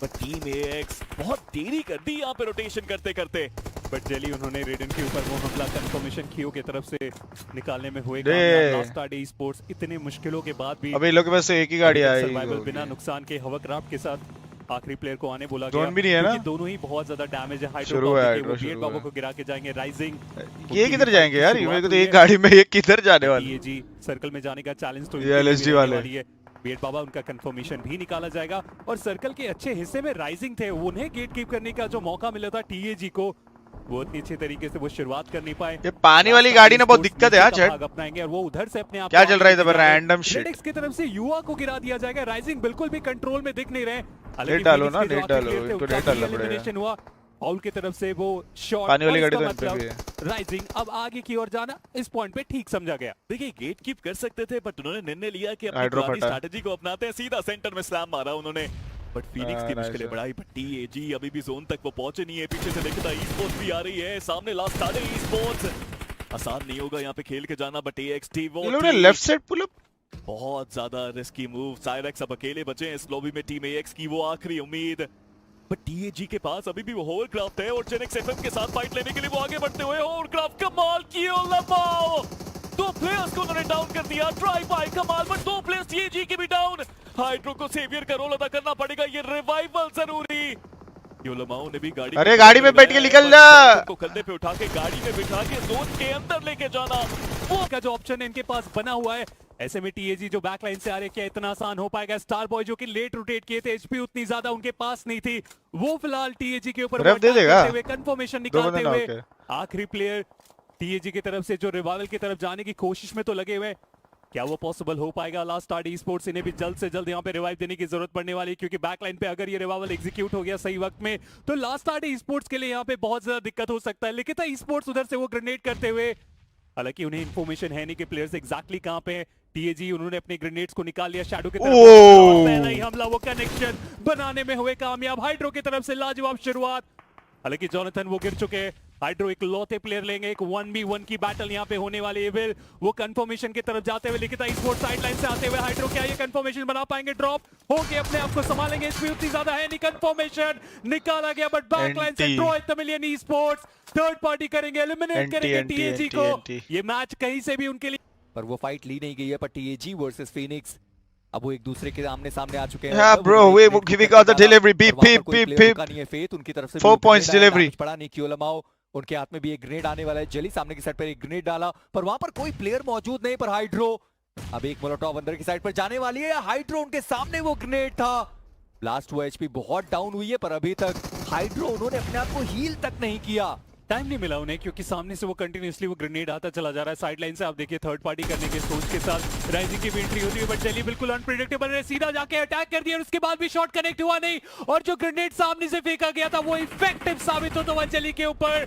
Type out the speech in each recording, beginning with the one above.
पर team ax बहुत देरी कर दी यहाँ पे रोटेशन करते करते। बट जेली उन्होंने रेडन के ऊपर वो हमला कंफर्मेशन कियो की तरफ से निकालने में हुए दे। कामयाब। लास्ट स्टार डे स्पोर्ट्स इतने मुश्किलों के बाद भी अबे इन लोग के पास तो एक ही गाड़ी आई सर्वाइवल बिना नुकसान के हवरक्राफ्ट के साथ आखिरी प्लेयर को आने बोला जोन गया भी नहीं है ना? क्योंकि दोनों ही बहुत ज्यादा डैमेज है। शुरू है हाइड्रो, वो शुरू बीएड बाबू है। को गिरा के जाएंगे। राइजिंग ये किधर जाएंगे यार? मेरे को तो एक गाड़ी में ये किधर जाने वाले? ये जी सर्कल में जाने का चैलेंज तो ये LSD वाले। बीएड बाबा उनका कंफर्मेशन भी निकाला जाएगा और सर्कल के अच्छे हिस्से में राइजिंग थे, उन्हें गेट कीप करने का जो मौका मिला था टीएजी को, वो इतनी अच्छे तरीके से वो शुरुआत कर नहीं पाए। ये पानी वाली गाड़ी ना बहुत दिक्कत है यार। अपनाएंगे और वो उधर से अपने आप क्या चल रहा है इधर? Random shit. रेडिक्स की तरफ से युवा को गिरा दिया जाएगा। राइजिंग बिल्कुल भी कंट्रोल में दिख नहीं रहे। नेट डालो ना, नेट डालो, इनको नेट डालना पड़ेगा। हुआ फाउल की तरफ से वो शॉट। पानी वाली गाड़ी तो इन पे भी है। राइजिंग अब आगे की ओर जाना इस पॉइंट पे ठीक समझा गया। देखिए गेट कीप कर सकते थे बट उन्होंने निर्णय लिया कि अपनी हाइड्रो पुरानी फटा। स्ट्रैटेजी को अपनाते हैं। सीधा सेंटर में स्लैम मारा उन्होंने। बट फीनिक्स की nice मुश्किलें है। बढ़ाई। बट टीएजी अभी भी जोन तक वो पहुंचे नहीं है। पीछे से देखता ई-स्पोर्ट्स भी आ रही है। सामने लास्ट स्टार है ई-स्पोर्ट्स। आसान नहीं होगा यहाँ पे खेल के जाना। बट एएक्सटी वो ये लोग ने लेफ्ट साइड पुल अप। बहुत ज्यादा रिस्की मूव। साइरेक्स अब अकेले बचे हैं इस लॉबी में। टीम एएक्स की वो आखिरी उम्मीद। बट टीएजी के पास अभी भी वो होवरक्राफ्ट है और जेनेक्स एफएम के साथ फाइट लेने के लिए वो आगे बढ़ते हुए होवरक्राफ्ट कमाल किया। लमाओ दो प्लेयर्स को उन्होंने डाउन कर दिया। ट्राई बाय कमाल बट दो प्लेयर्स टीएजी के भी डाउन। हाइड्रो को सेवियर का रोल अदा करना पड़ेगा। ये रिवाइवल जरूरी। योलमाओ ने भी गाड़ी अरे गाड़ी में बैठ के निकल जा। को कंधे पे उठा के गाड़ी में बिठा के जोन के अंदर लेके जाना। वो का जो ऑप्शन इनके पास बना हुआ है। ऐसे में टीएजी जो बैकलाइन से आ रहे, क्या इतना आसान हो पाएगा? स्टार बॉय जो कि लेट रोटेट किए थे, एचपी उतनी ज्यादा उनके पास नहीं थी। वो फिलहाल टीएजी के ऊपर दे देगा कंफर्मेशन निकालते हुए आखिरी प्लेयर टीएजी की तरफ से जो रिवाइवल की तरफ जाने की कोशिश में तो लगे हुए। क्या वो पॉसिबल हो पाएगा? लास्ट स्टार डी स्पोर्ट्स इन्हें भी जल्द से जल्द यहाँ पे रिवाइव देने की जरूरत पड़ने वाली है क्योंकि बैकलाइन पे अगर ये रिवाइवल एग्जीक्यूट हो गया सही वक्त में तो लास्ट स्टार डी स्पोर्ट्स के लिए यहाँ पे बहुत ज्यादा दिक्कत हो सकता है। लेकिन ई स्पोर्ट्स उधर से वो ग्रेनेड करते हुए, हालांकि उन्हें इन्फॉर्मेशन है नहीं कि प्लेयर्स एग्जैक्टली कहां पे हैं। टीएजी उन्होंने अपने ग्रेनेड्स को निकाल लिया शैडो की तरफ। पहला ही हमला वो कनेक्शन बनाने में हुए कामयाब। हाइड्रो की तरफ से लाजवाब शुरुआत। हालांकि जोनाथन वो गिर चुके हैं। हाइड्रो एक लौते प्लेयर लेंगे। एक 1v1 की बैटल यहां पे होने वाली है। विल वो कंफर्मेशन की तरफ जाते हुए लिखिता स्पोर्ट्स साइडलाइन से आते हुए हाइड्रो क्या ये कंफर्मेशन बना पाएंगे? ड्रॉप होके अपने आप को संभालेंगे। इसमें उतनी ज्यादा है नहीं। कंफर्मेशन निकाला गया बट बैकलाइन से Troy Tamilian sports third party करेंगे, एलिमिनेट करेंगे टीएजी को। ये मैच कहीं से भी उनके लिए पर वो फाइट ली नहीं गई है। पर टीएजी वर्सेस फीनिक्स अब वो एक दूसरे के आमने सामने आ चुके हैं। Yeah bro, we giving out the delivery. Beep beep beep beep. का नहीं है फेथ उनकी तरफ से 4 points delivery. पड़ा नहीं क्योलमाओ। उनके हाथ में भी एक ग्रेनेड आने वाला है। जेली सामने की साइड पर एक ग्रेनेड डाला पर वहां पर कोई प्लेयर मौजूद नहीं। पर हाइड्रो अब एक मोलोटॉव अंदर की साइड पर जाने वाली है। हाइड्रो उनके सामने वो ग्रेनेड था। लास्ट वो एचपी बहुत डाउन हुई है पर अभी तक हाइड्रो उन्होंने अपने आप को हील तक नहीं किया। टाइम नहीं मिला उन्हें क्योंकि सामने से वो कंटिन्यूअसली वो ग्रेनेड आता चला जा रहा है। साइडलाइन से आप देखिए थर्ड पार्टी करने के सोच के साथ राइजिंग की भी एंट्री होती है बट जेली बिल्कुल अनप्रेडिक्टेबल है। सीधा जाके अटैक कर दिया और उसके बाद भी शॉट कनेक्ट हुआ नहीं और जो ग्रेनेड सामने से फेंका गया था वो इफेक्टिव साबित होता हुआ जेली के ऊपर।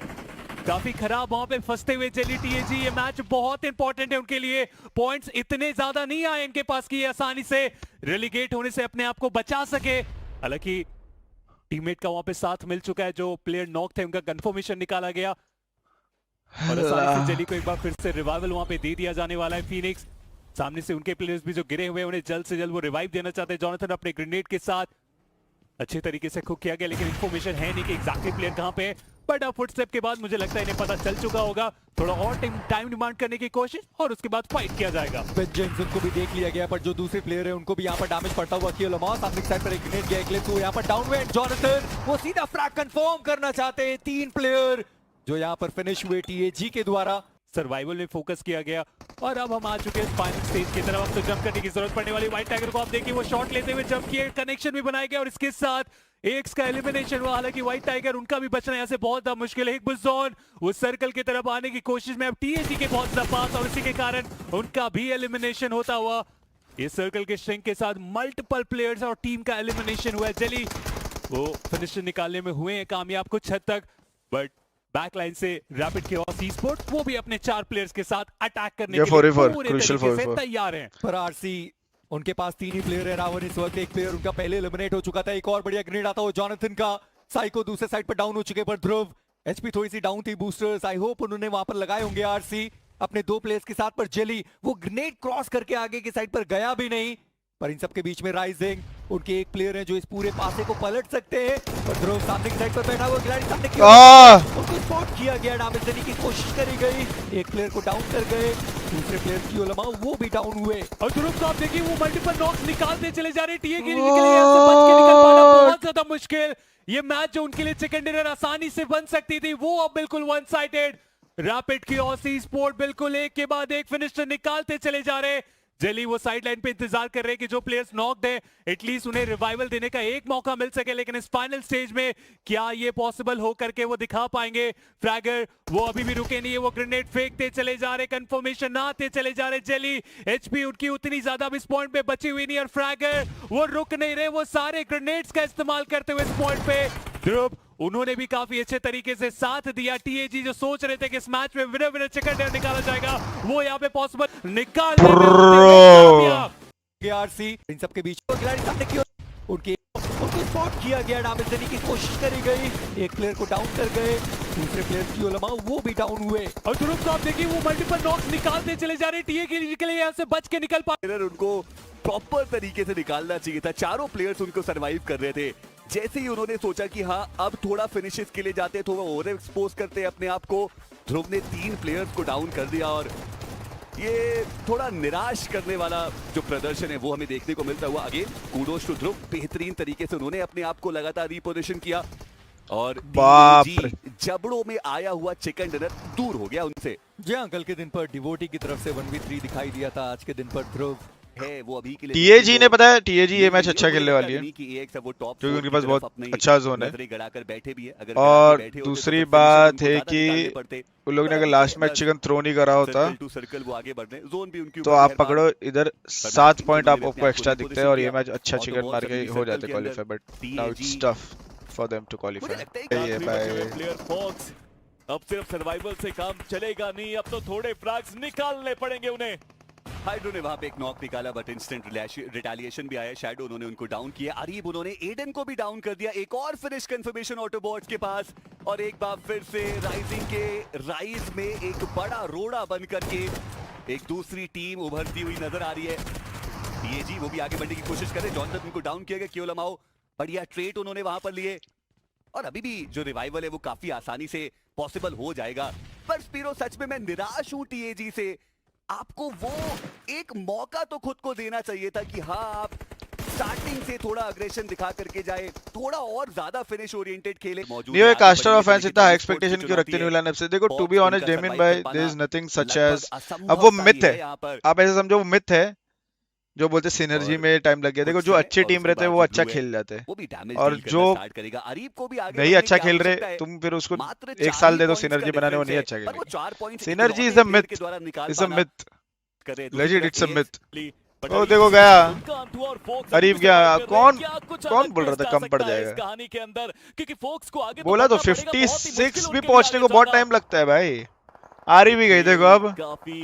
काफी खराब वहां पे फंसते हुए जेली टीएजी। ये मैच बहुत इंपॉर्टेंट है उनके लिए। पॉइंट्स इतने ज्यादा नहीं आए इनके पास कि ये आसानी से रेलीगेट होने से अपने आप को बचा सके। हालांकि टीममेट का वहां पे साथ मिल चुका है। जो प्लेयर नॉक थे उनका कंफर्मेशन निकाला गया और आसानी से जेली को एक बार फिर से रिवाइवल वहां पे दे दिया जाने वाला है। फीनिक्स सामने से उनके प्लेयर्स भी जो गिरे हुए हैं उन्हें जल्द से जल्द वो रिवाइव देना चाहते हैं। जोनाथन अपने ग्रेनेड के साथ अच्छे तरीके से कुक किया गया लेकिन इन्फॉर्मेशन है नहीं कि एग्जैक्टली प्लेयर कहां पे है। बट अब फुटस्टेप के बाद मुझे लगता है इन्हें पता चल चुका होगा। थोड़ा और टाइम डिमांड करने की कोशिश और उसके बाद फाइट किया जाएगा। वेंजेंस उनको भी देख लिया गया पर जो दूसरे प्लेयर है उनको भी यहाँ पर डैमेज पड़ता हुआ कियोलमाओ सामने की साइड पर एक ग्रेनेड गया एक तो यहाँ पर डाउन हुए। जोनाथन वो सीधा फ्रैग कंफर्म करना चाहते हैं। 3 प्लेयर जो यहाँ पर फिनिश हुए टीएजी के द्वारा। सर्वाइवल में फोकस किया गया और अब हम आ चुके हैं फाइनल स्टेज की तरफ। अब तो जंप करने की जरूरत पड़ने वाली। व्हाइट टाइगर को आप देखिए वो शॉट लेते हुए जंप किए, कनेक्शन भी बनाया गया और इसके साथ एक्स का एलिमिनेशन हुआ। हालांकि व्हाइट टाइगर उनका भी बचना यहाँ से बहुत ज्यादा मुश्किल है। एक जोन वो सर्कल की तरफ आने की कोशिश में अब टीएजी के बहुत ज्यादा पास और इसी के कारण उनका भी एलिमिनेशन होता हुआ। इस सर्कल के श्रिंक के साथ मल्टीपल प्लेयर्स और टीम का एलिमिनेशन हुआ है। जेली वो फिनिशर निकालने में हुए हैं कामयाब कुछ हद तक बट बैकलाइन से रैपिड केओस ई-स्पोर्ट्स वो भी अपने 4 प्लेयर्स के साथ अटैक करने के लिए पूरे तरीके से तैयार हैं। पर आरसी उनके पास 3 ही प्लेयर है। रावण इस वक्त एक प्लेयर उनका पहले एलिमिनेट हो चुका था। एक और बढ़िया ग्रेनेड आता हो जोनाथन का। साइको दूसरे साइड पर डाउन हो चुके पर ध्रुव एचपी थोड़ी सी डाउन थी। बूस्टर्स आई होप उन्होंने वहां पर लगाए होंगे आरसी अपने 2 प्लेयर्स के साथ। पर जेली वो ग्रेनेड क्रॉस करके आगे की साइड पर गया भी नहीं। पर इन सब के बीच में राइजिंग, उनके एक प्लेयर हैं जो इस पूरे पासे को पलट सकते हैं। और ध्रुव सामने की साइड पर बैठा हुआ खिलाड़ी सामने की उनको स्पॉट किया गया, डैमेज देने की कोशिश करी गई, एक प्लेयर को डाउन कर गए, दूसरे प्लेयर की लमाओ वो भी डाउन हुए। और ध्रुव को आप देखिए वो मल्टीपल नॉक्स निकालते चले जा रहे हैं। टीए के लिए यहाँ से बच के निकल पाना बहुत ज्यादा मुश्किल। ये मैच जो उनके लिए चिकन डिनर आसानी से बन सकती थी वो अब बिल्कुल वन साइडेड। रैपिड की ऑसी स्पोर्ट बिल्कुल एक के बाद एक फिनिशर निकालते चले जा रहे हैं। जेली वो साइड लाइन पे इंतजार कर रहे हैं कि जो प्लेयर्स नॉक्ड है एटलीस्ट उन्हें रिवाइवल देने का एक मौका मिल सके, लेकिन इस फाइनल स्टेज में क्या ये पॉसिबल हो करके वो दिखा पाएंगे? फ्रैगर वो अभी भी रुके नहीं है, वो ग्रेनेड फेंकते चले जा रहे, कंफर्मेशन आते चले जा रहे। जेली एचपी उनकी उतनी ज्यादा भी इस पॉइंट पे बची हुई नहीं और फ्रैगर वो रुक नहीं रहे, वो सारे ग्रेनेड्स का इस्तेमाल करते हुए इस पॉइंट पे। ध्रुव उन्होंने भी काफी अच्छे तरीके से साथ दिया। टीएजी जो सोच रहे थे कि इस मैच में विनर विनर चिकन डिनर निकाला जाएगा वो यहाँ पे पॉसिबल निकालने में आरसी इन सब के बीच खिलाड़ी सामने की उनको स्पॉट किया गया, डैमेज देने की कोशिश करी गई, एक प्लेयर को डाउन कर गए, दूसरे प्लेयर की लमाओ वो भी डाउन हुए। और ध्रुव को आप देखिए वो मल्टीपल नॉक्स निकालते चले जा रहे हैं। टीए के लिए यहाँ से बच के निकल पाए। उनको प्रॉपर तरीके से निकालना चाहिए था, चारों प्लेयर्स उनको सरवाइव कर रहे थे। जैसे ही उन्होंने सोचा कि हाँ अब थोड़ा फिनिशेस के लिए जाते तो वो ओवर एक्सपोज करते अपने आप को, ध्रुव ने 3 प्लेयर्स को डाउन कर दिया और ये थोड़ा निराश करने वाला जो प्रदर्शन है वो हमें देखने को मिलता हुआ। अगेन कूडोस टू ध्रुव, बेहतरीन तरीके से उन्होंने अपने आप को लगातार रिपोजिशन किया और जबड़ों में आया हुआ चिकन डिनर दूर हो गया उनसे। जी हाँ, कल के दिन पर डिवोटी की तरफ से 1v3 दिखाई दिया था, आज के दिन पर ध्रुव है वो अभी के लिए टीएजी ने पता है टीएजी ये मैच अच्छा खेलने वाली है क्योंकि उनके पास बहुत अच्छा जोन है। बैठे भी है। अगर और बैठे होते दूसरी तो बात है उनको कि ज्यादा पड़ते। उन लोगों ने अगर लास्ट मैच चिकन थ्रो नहीं करा होता सर्कल टू सर्कल वो आगे बढ़ रहे हैं, जोन भी उनके तो ऊपर आप मेहरबान। पकड़ो इधर 7 पॉइंट आपको एक्स्ट्रा दिखते हैं और ये मैच अच्छा चिकन मार के हो जाते qualify, but now it's tough for them to qualify. ये भाई प्लेयर फॉक्स अब सिर्फ सर्वाइवल से काम चलेगा नहीं, अब तो थोड़े फ्रैग्स निकालने पड़ेंगे उन्हें। हाइड्रो ने वहां पे एक नॉक निकाला बट इंस्टेंट रिटेलिएशन भी आया। शैडो उन्होंने उनको डाउन किया, अरीब उन्होंने एडन को भी डाउन कर दिया। एक और फिनिश कंफर्मेशन ऑटोबॉट्स के पास और एक बार फिर से राइजिंग के राइज में एक बड़ा रोड़ा बन करके एक दूसरी टीम उभरती हुई नजर आ रही है। टीएजी वो भी आगे बढ़ने की कोशिश करे, जॉनसन उनको डाउन किया गया, क्योलमाओ बढ़िया ट्रेट उन्होंने वहां पर लिए और अभी भी जो रिवाइवल है वो काफी आसानी से पॉसिबल हो जाएगा। पर स्पीरो सच में मैं निराश हूं टीएजी से। आपको वो एक मौका तो खुद को देना चाहिए था कि हाँ आप स्टार्टिंग से थोड़ा अग्रेशन दिखा करके जाए, थोड़ा और ज्यादा फिनिश ओरिएंटेड खेले। नहीं है कास्टर और फैंस इतना हाई एक्सपेक्टेशन क्यों रखते नहीं लाइनअप से? देखो टू बी ऑनेस्ट डेमिन भाई there is nothing such as, अब वो मिथ है, आप ऐसे समझो वो मिथ है जो बोलते सिनर्जी में टाइम लग गया। देखो जो अच्छे टीम रहते हैं वो अच्छा खेल जाते हैं और जो नहीं अच्छा खेल रहे तुम फिर उसको 1 साल दे दो सिनर्जी बनाने, वो नहीं अच्छा खेलेगा। Synergy is a myth, is a myth, legit it's a myth. ओ देखो गया अरीब गया, कौन बोल रहा था कम पड़ जाएगा? कहानी के अंदर क्योंकि फोक्स को आगे बोला तो 56 भी पहुंचने को बहुत टाइम लगता है भाई। आरी भी गई देखो, अब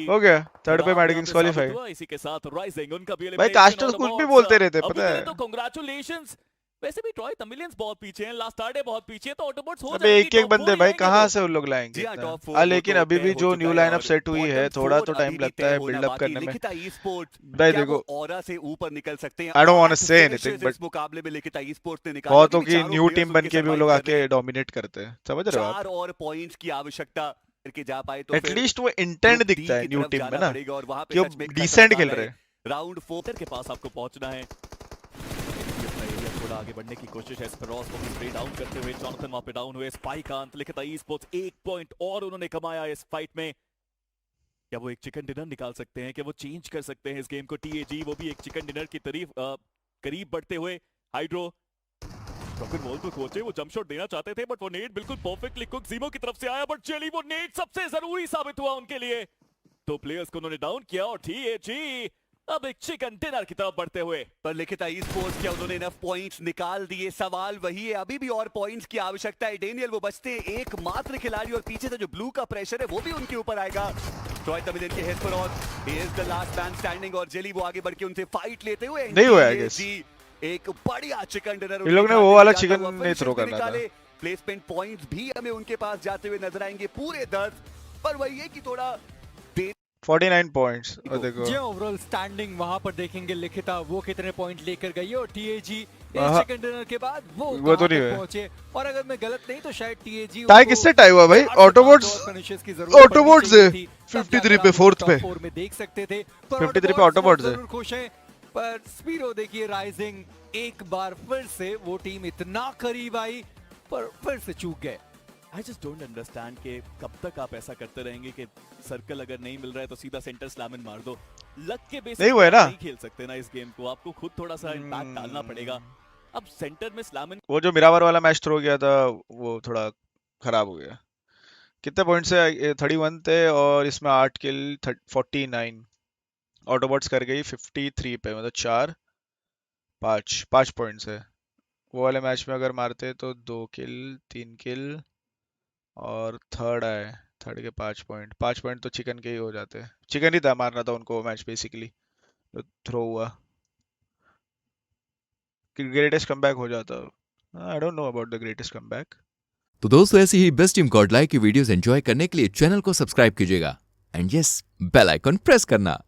हो गया थर्ड पे मैड किंग्स क्वालीफाई। इसी के साथ राइजिंग उनका भी भाई कास्टर्स कुछ भी बोलते रहते पता है। तो कांग्रेचुलेशंस। वैसे भी ट्रॉय तमिलियंस बहुत पीछे हैं, लास्ट आर्डे बहुत पीछे है, तो ऑटोबॉट्स हो अबे एक बंदे भाई कहां से उन लोग लाएंगे इतना? लेकिन अभी भी जो न्यू लाइनअप सेट हुई है थोड़ा तो टाइम लगता है बिल्डअप करने में भाई। देखो ऑरा से ऊपर निकल सकते हैं। I don't want to say anything but मुकाबले में लिखिता ई-स्पोर्ट्स ने निकाला बहुतों की न्यू टीम बन के भी वो लोग आके डोमिनेट करते हैं, समझ रहे हो आप? 4 और पॉइंट्स की आवश्यकता करके जा पाए तो एटलीस्ट वो इंटेंट दिखता है न्यू टीम में ना कि वो डिसेंट खेल रहे हैं। राउंड 4 के पास आपको पहुंचना है, अपना एरिया थोड़ा आगे बढ़ने की कोशिश है। स्पेरोस को भी स्प्रे डाउन करते हुए जॉनसन वहां पे डाउन हुए। स्पाइकांत लिखता ई-स्पोर्ट्स 1 पॉइंट और उन्होंने कमाया इस फाइट में। क्या वो एक चिकन डिनर निकाल सकते हैं? क्या वो चेंज कर सकते हैं इस गेम को? टीएजी वो भी एक चिकन डिनर की करीब बढ़ते हुए। हाइड्रो रॉकेट बॉल तो कोचे वो जंप शॉट देना चाहते थे बट वो नेट बिल्कुल परफेक्टली कुक जीमो की तरफ से आया, बट चली वो नेट सबसे जरूरी साबित हुआ उनके लिए। तो प्लेयर्स को उन्होंने डाउन किया और टीएजी अब एक चिकन डिनर की तरफ बढ़ते हुए। पर लिखिता ई-स्पोर्ट्स क्या उन्होंने इनफ पॉइंट्स निकाल दिए? सवाल वही है, अभी भी और पॉइंट्स की आवश्यकता है। डेनियल वो बचते हैं एकमात्र खिलाड़ी और पीछे से जो ब्लू का प्रेशर है वो भी उनके ऊपर आएगा। ट्रॉय तमिलियन के हेड पर और he is the last man standing और जेली वो आगे बढ़ के उनसे फाइट लेते हुए नहीं हुआ आई गेस। एक बढ़िया चिकन डिनर इन लोग ने वो वाला चिकन नहीं थ्रो करना था। प्लेसमेंट पॉइंट्स भी हमें उनके पास जाते हुए नजर आएंगे पूरे 10, पर वही है कि थोड़ा 49 पॉइंट्स। और देखो जो ओवरऑल स्टैंडिंग वहां पर देखेंगे लिखिता वो कितने पॉइंट लेकर गई है और टीएजी हाँ। सेकंड डिनर के बाद वो वो तो कहां नहीं तक हुए। पहुंचे। और अगर मैं गलत नहीं तो शायद टीएजी टाई किससे टाई हुआ भाई? ऑटोबोट्स ऑटोबोट्स है 53 पे, फोर्थ पे। में देख सकते थे 53 पे ऑटोबोट्स है। जरूर खुश हैं, पर स्पीरो देखिए राइजिंग एक बार फिर से वो टीम इतना करीब आई पर फिर से चूक गए। आई जस्ट डोंट अंडरस्टैंड कि कब तक आप ऐसा करते रहेंगे कि सर्कल अगर नहीं मिल रहा है तो सीधा सेंटर स्लैमन मार दो। लक के बेसिस नहीं हुआ है ना? नहीं खेल सकते ना इस गेम को, आपको खुद थोड़ा सा इम्पैक्ट डालना पड़ेगा। अब सेंटर में स्लैमन वो जो मिरावर वाला मैच थ्रो गया था वो थोड़ा खराब हो गया। कितने पॉइंट से? 31 थे और इसमें 8 किल 49। ऑटोबॉट्स कर गई 53 पे, मतलब 5 पॉइंट्स है। वो वाले मैच में अगर मारते तो 2 किल 3 किल और थर्ड आए, थर्ड के 5 पॉइंट तो चिकन के ही हो जाते। चिकन ही था, मारना था उनको वो मैच बेसिकली, तो थ्रो हुआ कि ग्रेटेस्ट कमबैक हो जाता। I don't know about the greatest comeback. तो दोस्तों ऐसी ही बेस्ट टीम गॉडलाइक की वीडियोस एंजॉय करने के लिए चैनल को सब्सक्राइब कीजिएगा and yes bell icon press करना।